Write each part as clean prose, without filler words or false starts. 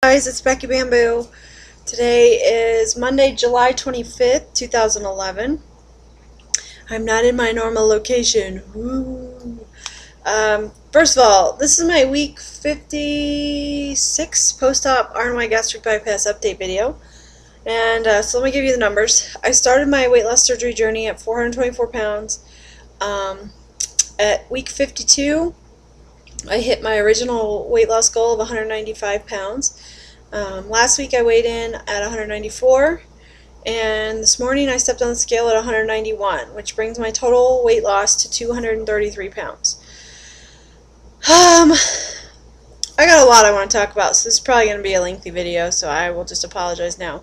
Guys, it's Becky Bamboo. Today is Monday, July 25th, 2011. I'm not in my normal location. Woo. First of all, this is my week 56 post-op RNY gastric bypass update video. And so let me give you the numbers. I started my weight loss surgery journey at 424 pounds. At week 52, I hit my original weight loss goal of 195 pounds. Last week I weighed in at 194, and this morning I stepped on the scale at 191, which brings my total weight loss to 233 pounds. I got a lot I want to talk about, so this is probably going to be a lengthy video, so I will just apologize now.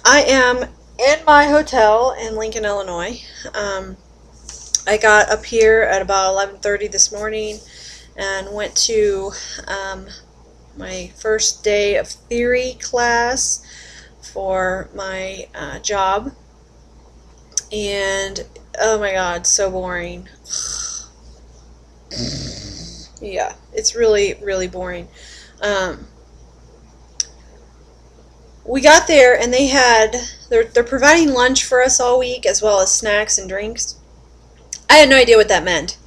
I am in my hotel in Lincoln, Illinois. I got up here at about 11:30 this morning and went to my first day of theory class for my job, and oh my god, so boring. Yeah, it's really boring. We got there and they're providing lunch for us all week, as well as snacks and drinks. I had no idea what that meant.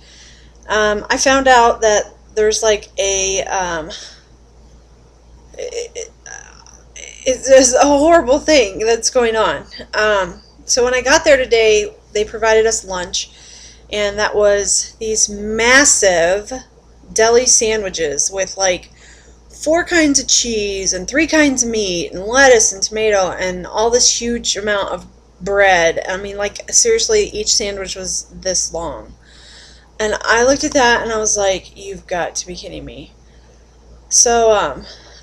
I found out that there's like it's a horrible thing that's going on. So when I got there today, they provided us lunch, and that was these massive deli sandwiches with like 4 kinds of cheese and 3 kinds of meat and lettuce and tomato and all this huge amount of bread. I mean, like, seriously, each sandwich was this long. And I looked at that and I was like, you've got to be kidding me. So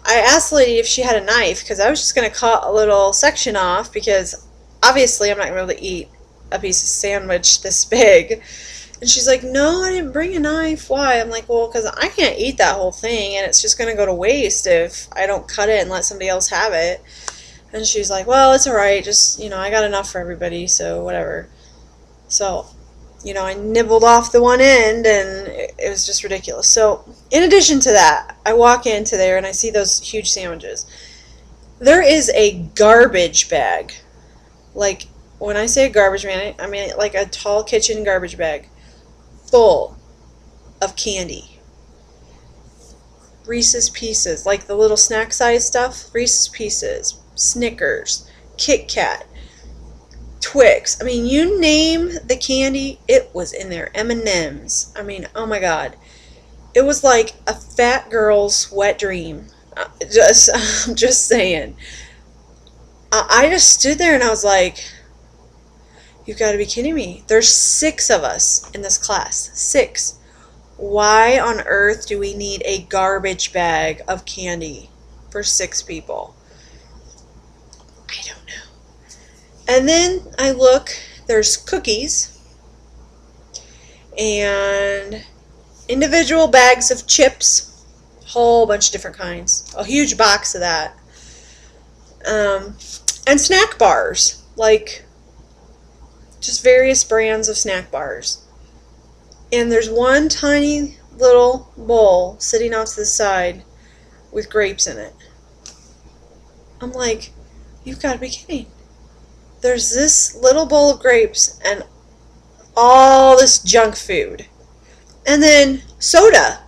I asked the lady if she had a knife, because I was just going to cut a little section off, because obviously I'm not going to be able to eat a piece of sandwich this big. And she's like, no, I didn't bring a knife. Why? I'm like, well, because I can't eat that whole thing, and it's just going to go to waste if I don't cut it and let somebody else have it. And she's like, well, it's alright, just, I got enough for everybody, so whatever. So, I nibbled off the one end, and it was just ridiculous. So, in addition to that, I walk into there and I see those huge sandwiches. There is a garbage bag. Like, when I say a garbage bag, I mean like a tall kitchen garbage bag full of candy. Reese's Pieces, like the little snack size stuff. Reese's Pieces, Snickers, Kit Kat, Twix. I mean, you name the candy, it was in there. M&Ms. I mean, oh my god. It was like a fat girl's wet dream. I'm just saying. I just stood there and I was like, you've got to be kidding me. There's 6 of us in this class. 6. Why on earth do we need a garbage bag of candy for 6 people? I don't know. And then I look, there's cookies and individual bags of chips, a whole bunch of different kinds, a huge box of that, and snack bars, like just various brands of snack bars. And there's one tiny little bowl sitting off to the side with grapes in it. I'm like, you've got to be kidding. There's this little bowl of grapes and all this junk food. And then soda.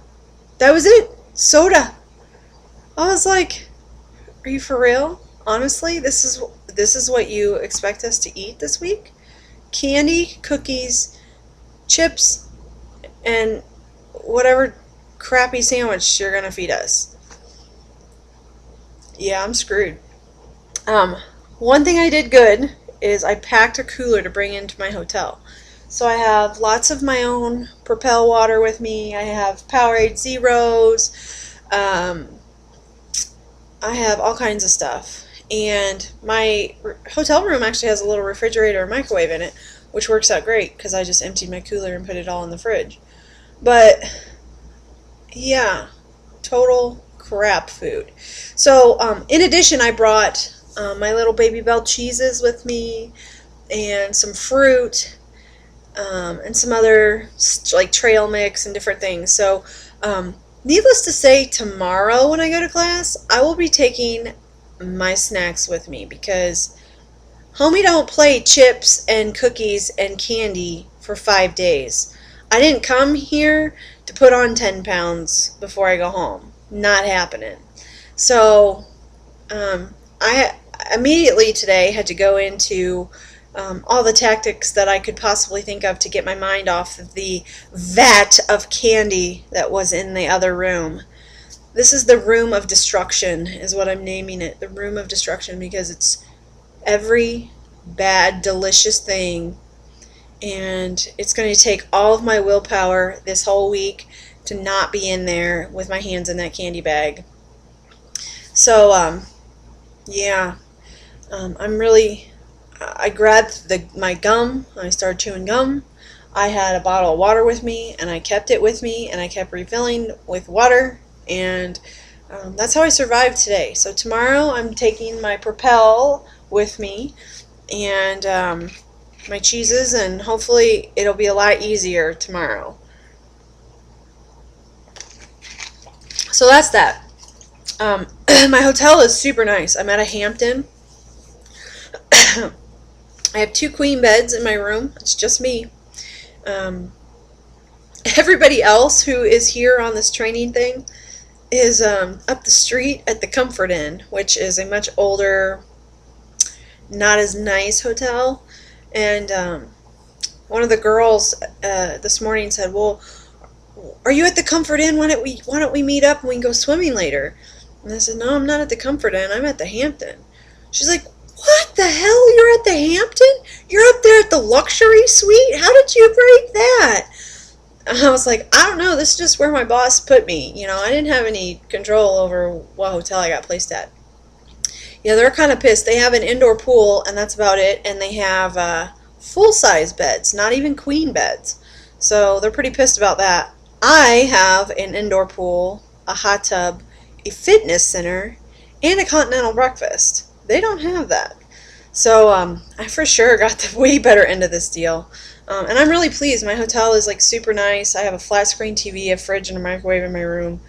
That was it. Soda. I was like, are you for real? Honestly, this is what you expect us to eat this week? Candy, cookies, chips, and whatever crappy sandwich you're going to feed us. Yeah, I'm screwed. One thing I did good is I packed a cooler to bring into my hotel. So I have lots of my own Propel water with me. I have Powerade Zeros. I have all kinds of stuff. And my hotel room actually has a little refrigerator and microwave in it, which works out great because I just emptied my cooler and put it all in the fridge. But yeah, total crap food. So in addition, I brought my little Baby Bell cheeses with me, and some fruit, and some other like trail mix and different things. So Needless to say, tomorrow when I go to class, I will be taking my snacks with me because homie don't play chips and cookies and candy for 5 days. I didn't come here to put on 10 pounds before I go home. Not happening. So, I immediately today had to go into all the tactics that I could possibly think of to get my mind off of the vat of candy that was in the other room. This is the room of destruction, is what I'm naming it. The room of destruction, because it's every bad, delicious thing. And it's going to take all of my willpower this whole week to not be in there with my hands in that candy bag. So, yeah, I grabbed my gum, I started chewing gum. I had a bottle of water with me, and I kept it with me, and I kept refilling with water, and that's how I survived today. So tomorrow I'm taking my Propel with me, and my cheeses, and hopefully it'll be a lot easier tomorrow. So that's that. My hotel is super nice. I'm at a Hampton. I have 2 queen beds in my room. It's just me. Everybody else who is here on this training thing is up the street at the Comfort Inn, which is a much older, not as nice hotel. And one of the girls this morning said, "Well, are you at the Comfort Inn? Why don't we meet up and we can go swimming later?" And I said, "No, I'm not at the Comfort Inn. I'm at the Hampton." She's like, "What the hell? You're at the Hampton? You're up there at the luxury suite? How did you break that?" And I was like, "I don't know. This is just where my boss put me. You know, I didn't have any control over what hotel I got placed at." Yeah, they're kind of pissed. They have an indoor pool, and that's about it. And they have full-size beds, not even queen beds. So they're pretty pissed about that. I have an indoor pool, a hot tub, a fitness center, and a continental breakfast. They don't have that. So I for sure got the way better end of this deal. And I'm really pleased. My hotel is like super nice. I have a flat screen TV, a fridge, and a microwave in my room.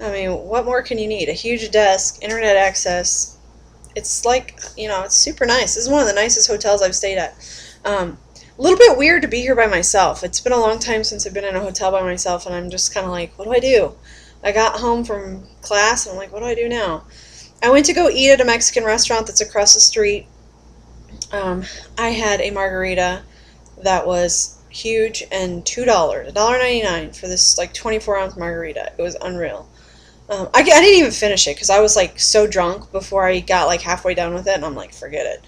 I mean, what more can you need? A huge desk, internet access. It's like, you know, it's super nice. This is one of the nicest hotels I've stayed at. A little bit weird to be here by myself. It's been a long time since I've been in a hotel by myself, and I'm just kind of like, what do I do? I got home from class, and I'm like, what do I do now? I went to go eat at a Mexican restaurant that's across the street. I had a margarita that was huge and $2, $1.99 for this like 24-ounce margarita. It was unreal. I didn't even finish it because I was like so drunk before I got like halfway done with it, and I'm like, forget it.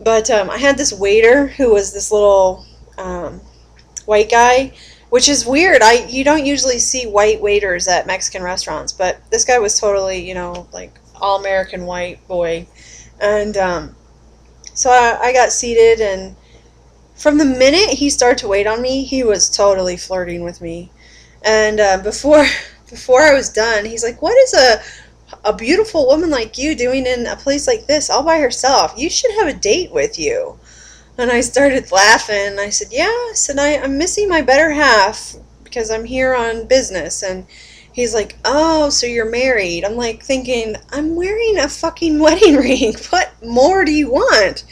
But I had this waiter who was this little white guy, which is weird. You don't usually see white waiters at Mexican restaurants, but this guy was totally, you know, like all-American white boy. And so I got seated, and from the minute he started to wait on me, he was totally flirting with me. And before I was done, he's like, "What is a beautiful woman like you doing in a place like this all by herself? You should have a date with you." And I started laughing. I said, "Yeah," I said, I'm missing my better half because I'm here on business. And he's like, "Oh, so you're married." I'm like thinking, I'm wearing a fucking wedding ring. What more do you want?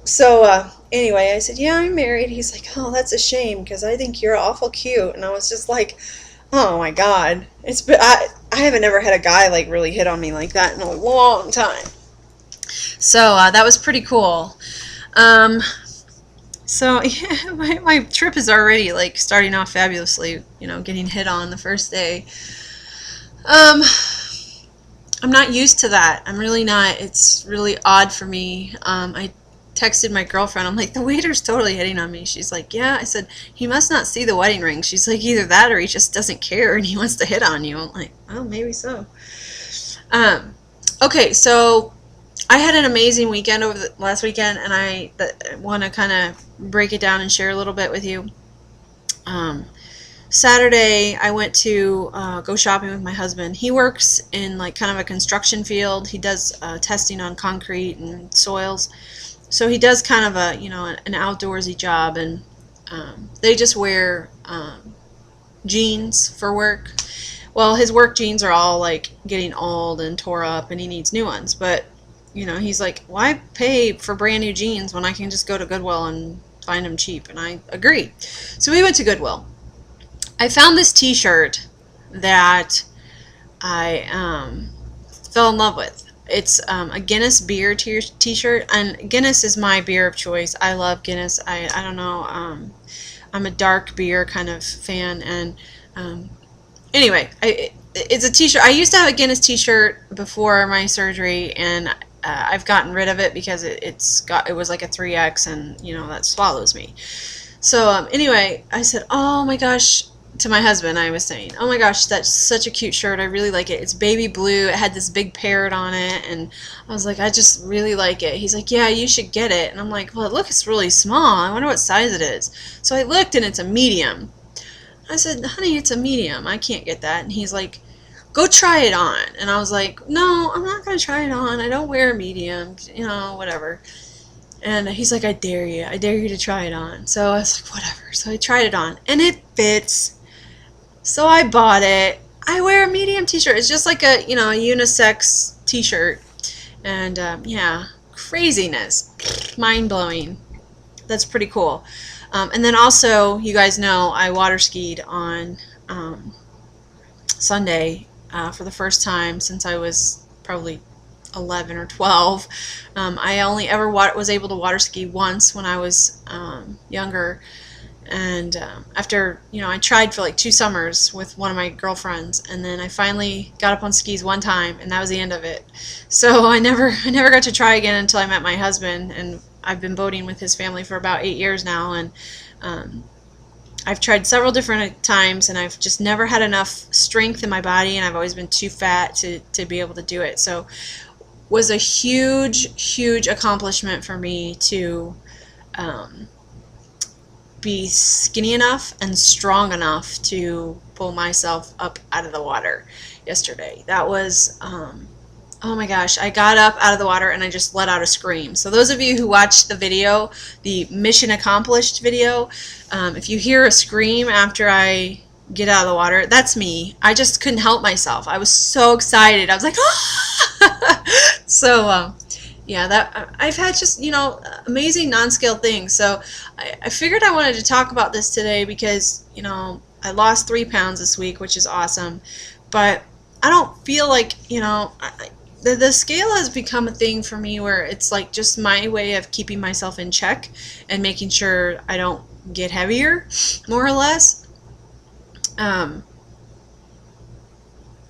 So anyway, I said, "Yeah, I'm married." He's like, "Oh, that's a shame because I think you're awful cute." And I was just like, oh my God. I haven't ever had a guy like really hit on me like that in a long time. So that was pretty cool. So yeah, my trip is already like starting off fabulously, you know, getting hit on the first day. I'm not used to that. I'm really not. It's really odd for me. I texted my girlfriend. I'm like, the waiter's totally hitting on me. She's like, yeah. I said, he must not see the wedding ring. She's like, either that or he just doesn't care and he wants to hit on you. I'm like, oh, maybe so. Okay, so I had an amazing weekend over the last weekend, and I want to kind of break it down and share a little bit with you. Saturday, I went to go shopping with my husband. He works in like kind of a construction field. He does testing on concrete and soils. So he does kind of a, you know, an outdoorsy job, and they just wear jeans for work. Well, his work jeans are all like getting old and tore up, and he needs new ones. But he's like, why pay for brand new jeans when I can just go to Goodwill and find them cheap? And I agree. So we went to Goodwill. I found this T-shirt that I fell in love with. It's a Guinness beer T-shirt, and Guinness is my beer of choice. I love Guinness. I don't know. I'm a dark beer kind of fan, and anyway, it's a T-shirt. I used to have a Guinness T-shirt before my surgery, and I've gotten rid of it because it was like a 3X, and that swallows me. So anyway, I said, oh my gosh, to my husband, I was saying, oh my gosh, that's such a cute shirt. I really like it. It's baby blue. It had this big parrot on it, and I was like, I just really like it. He's like, yeah, you should get it. And I'm like, well, look, it's really small. I wonder what size it is. So I looked, and it's a medium. I said, honey, it's a medium. I can't get that. And he's like, go try it on. And I was like, no, I'm not going to try it on. I don't wear a medium, whatever. And he's like, I dare you. I dare you to try it on. So I was like, whatever. So I tried it on, and it fits. So I bought it. I wear a medium T-shirt. It's just like a unisex T-shirt. And yeah, craziness. Mind-blowing. That's pretty cool. And then also, you guys know, I water skied on Sunday for the first time since I was probably 11 or 12. I only ever was able to water ski once when I was younger. And after, I tried for like 2 summers with one of my girlfriends, and then I finally got up on skis one time, and that was the end of it. So I never got to try again until I met my husband, and I've been boating with his family for about 8 years now, and I've tried several different times, and I've just never had enough strength in my body, and I've always been too fat to be able to do it. So was a huge accomplishment for me to be skinny enough and strong enough to pull myself up out of the water yesterday. That was oh my gosh, I got up out of the water and I just let out a scream. So those of you who watched the video, the mission accomplished video, if you hear a scream after I get out of the water, that's me. I just couldn't help myself. I was so excited. I was like, ah! So yeah, that I've had just amazing non-scale things. So I figured I wanted to talk about this today because I lost 3 pounds this week, which is awesome, but I don't feel like the scale has become a thing for me where it's like just my way of keeping myself in check and making sure I don't get heavier, more or less.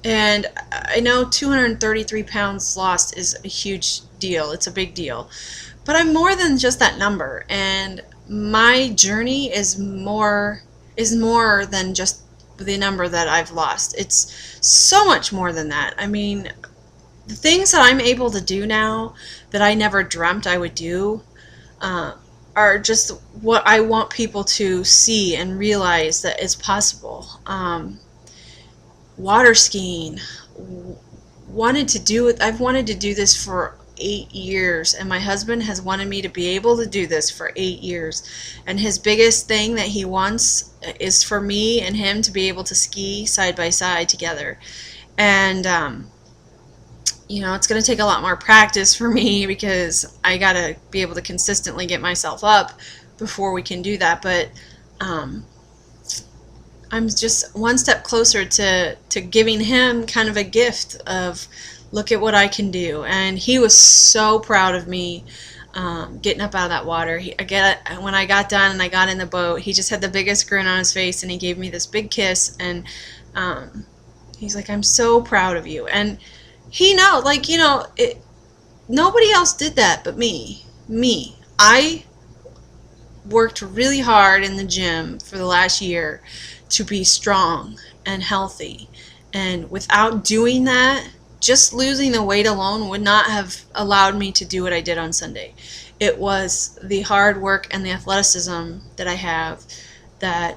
And I know 233 pounds lost is a huge deal. It's a big deal. But I'm more than just that number. And my journey is more than just the number that I've lost. It's so much more than that. I mean, the things that I'm able to do now that I never dreamt I would do are just what I want people to see and realize that it's possible. Water skiing, wanted to do it. I've wanted to do this for 8 years, and my husband has wanted me to be able to do this for 8 years. And his biggest thing that he wants is for me and him to be able to ski side by side together. And it's going to take a lot more practice for me because I got to be able to consistently get myself up before we can do that. But I'm just one step closer to giving him kind of a gift of, look at what I can do. And he was so proud of me getting up out of that water. When I got done and I got in the boat, he just had the biggest grin on his face, and he gave me this big kiss, and he's like, I'm so proud of you. And he knows, nobody else did that but me. I worked really hard in the gym for the last year to be strong and healthy, and without doing that, just losing the weight alone would not have allowed me to do what I did on Sunday. It was the hard work and the athleticism that I have that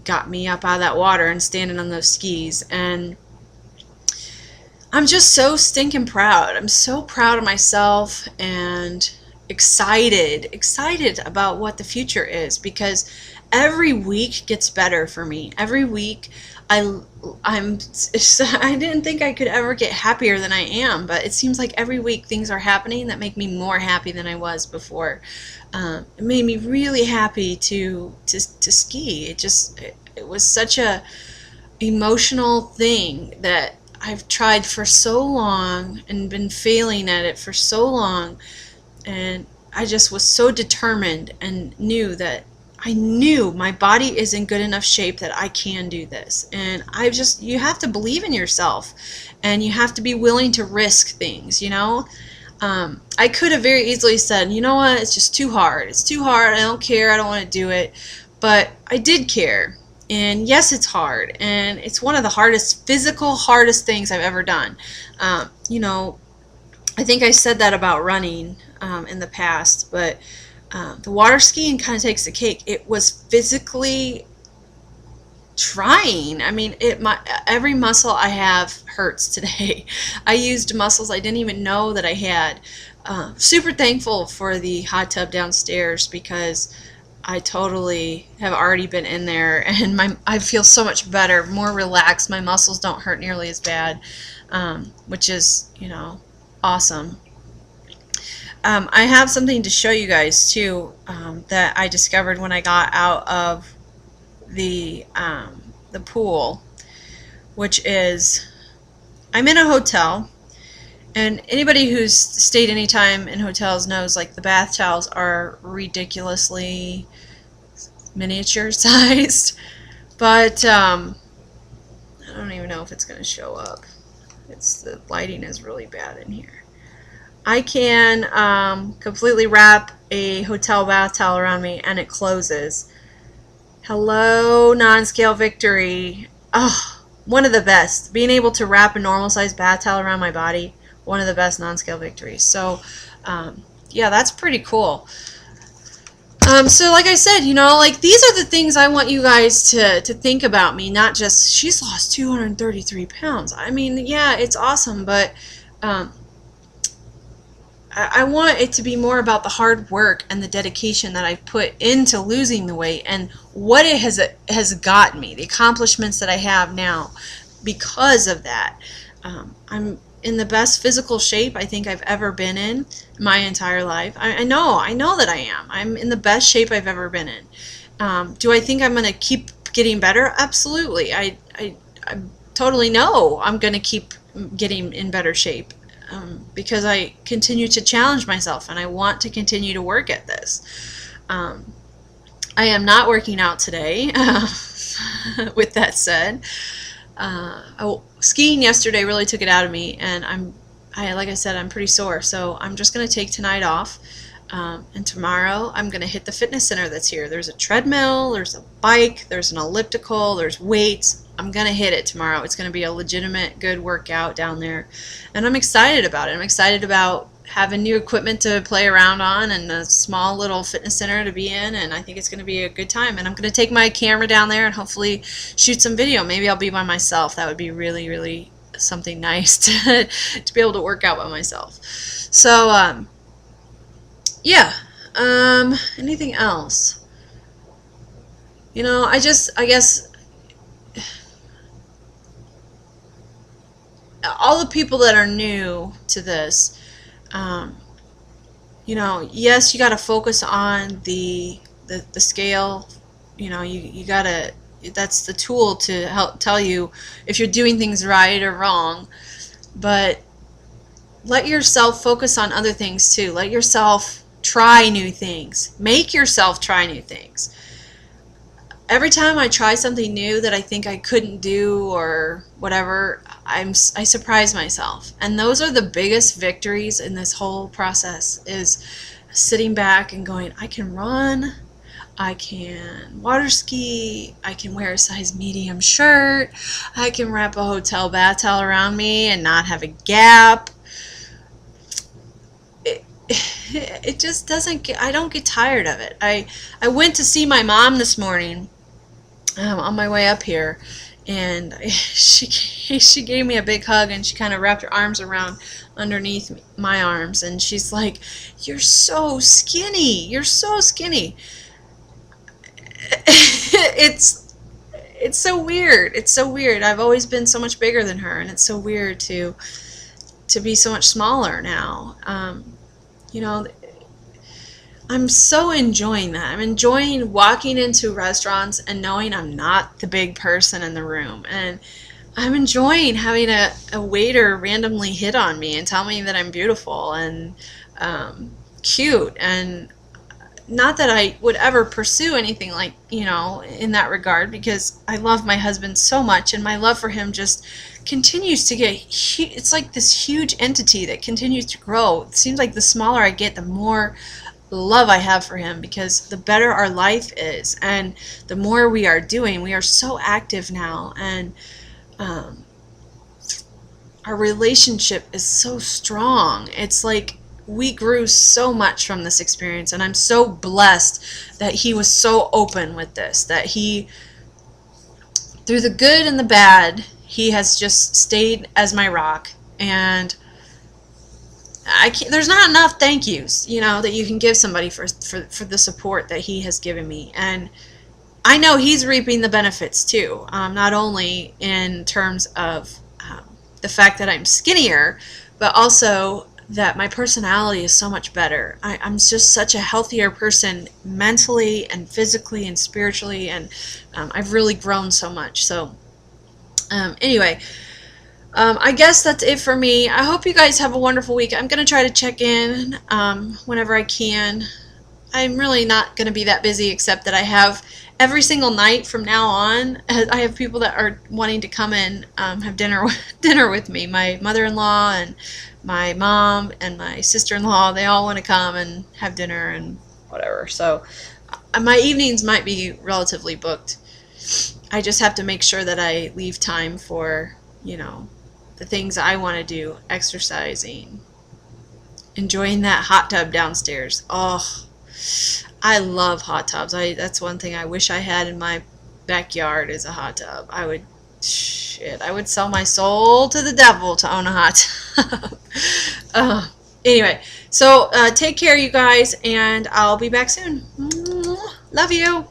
got me up out of that water and standing on those skis. And I'm just so stinking proud. I'm so proud of myself and excited about what the future is, because every week gets better for me. Every week I didn't think I could ever get happier than I am, but it seems like every week things are happening that make me more happy than I was before. It made me really happy to ski. It was such a emotional thing that I've tried for so long and been failing at it for so long, and I just was so determined and I knew my body is in good enough shape that I can do this. And you have to believe in yourself, and you have to be willing to risk things, you know? I could have very easily said, you know what, it's just too hard. It's too hard. I don't care. I don't want to do it. But I did care. And yes, it's hard. And it's one of the hardest things I've ever done. You know, I think I said that about running in the past, but the water skiing kind of takes the cake. It was physically trying. I mean, every muscle I have hurts today. I used muscles I didn't even know that I had. Super thankful for the hot tub downstairs, because I totally have already been in there, and I feel so much better, more relaxed. My muscles don't hurt nearly as bad, which is, you know, awesome. I have something to show you guys too, that I discovered when I got out of the pool, which is, I'm in a hotel, and anybody who's stayed any time in hotels knows, like, the bath towels are ridiculously miniature sized, but I don't even know if it's going to show up. The lighting is really bad in here. I can completely wrap a hotel bath towel around me and it closes. Hello, non-scale victory. Oh, one of the best. Being able to wrap a normal sized bath towel around my body, one of the best non-scale victories. So, yeah, that's pretty cool. So like I said, you know, like, these are the things I want you guys to think about me, not just, she's lost 233 pounds. I mean, yeah, it's awesome, but I want it to be more about the hard work and the dedication that I've put into losing the weight, and what it has gotten me, the accomplishments that I have now because of that. I'm in the best physical shape I think I've ever been in my entire life. I know that I am. I'm in the best shape I've ever been in. Do I think I'm going to keep getting better? Absolutely. I totally know I'm going to keep getting in better shape. Because I continue to challenge myself, and I want to continue to work at this. I am not working out today. With that said, skiing yesterday really took it out of me, and like I said, I'm pretty sore, so I'm just going to take tonight off. And tomorrow I'm going to hit the fitness center that's here. There's a treadmill, there's a bike, there's an elliptical, there's weights. I'm going to hit it tomorrow. It's going to be a legitimate good workout down there. And I'm excited about it. I'm excited about having new equipment to play around on, and a small little fitness center to be in, and I think it's going to be a good time. And I'm going to take my camera down there and hopefully shoot some video. Maybe I'll be by myself. That would be really, really something nice to be able to work out by myself. So, yeah. Anything else? You know, I guess all the people that are new to this, you know, yes, you got to focus on the scale. You know, you got to, that's the tool to help tell you if you're doing things right or wrong. But let yourself focus on other things too. Let yourself try new things. Make yourself try new things. Every time I try something new that I think I couldn't do or whatever, I surprise myself. And those are the biggest victories in this whole process, is sitting back and going, I can run, I can water ski, I can wear a size medium shirt, I can wrap a hotel bath towel around me and not have a gap. It just doesn't I don't get tired of it. I went to see my mom this morning on my way up here, and she gave me a big hug, and she kind of wrapped her arms around underneath my arms, and she's like, "You're so skinny. You're so skinny." it's so weird. It's so weird. I've always been so much bigger than her, and it's so weird to be so much smaller now. You know, I'm so enjoying that. I'm enjoying walking into restaurants and knowing I'm not the big person in the room. And I'm enjoying having a waiter randomly hit on me and tell me that I'm beautiful and cute. And not that I would ever pursue anything like, you know, in that regard, because I love my husband so much, and my love for him just continues to get it's like this huge entity that continues to grow. It seems like the smaller I get, the more love I have for him, because the better our life is and the more we are doing. We are so active now, and our relationship is so strong. It's like we grew so much from this experience, and I'm so blessed that he was so open with this, that he, through the good and the bad, he has just stayed as my rock. And there's not enough thank yous, you know, that you can give somebody for the support that he has given me. And I know he's reaping the benefits too, not only in terms of the fact that I'm skinnier, but also that my personality is so much better. I'm just such a healthier person mentally and physically and spiritually, and I've really grown so much. So anyway, I guess that's it for me. I hope you guys have a wonderful week. I'm going to try to check in whenever I can. I'm really not going to be that busy, except that I have every single night from now on, I have people that are wanting to come in, have dinner with me. My mother-in-law and my mom and my sister-in-law, they all want to come and have dinner and whatever. So my evenings might be relatively booked. I just have to make sure that I leave time for, you know, the things I want to do, exercising, enjoying that hot tub downstairs. Oh, I love hot tubs. That's one thing I wish I had in my backyard, is a hot tub. I would sell my soul to the devil to own a hot tub. Anyway, so take care, you guys, and I'll be back soon. Love you.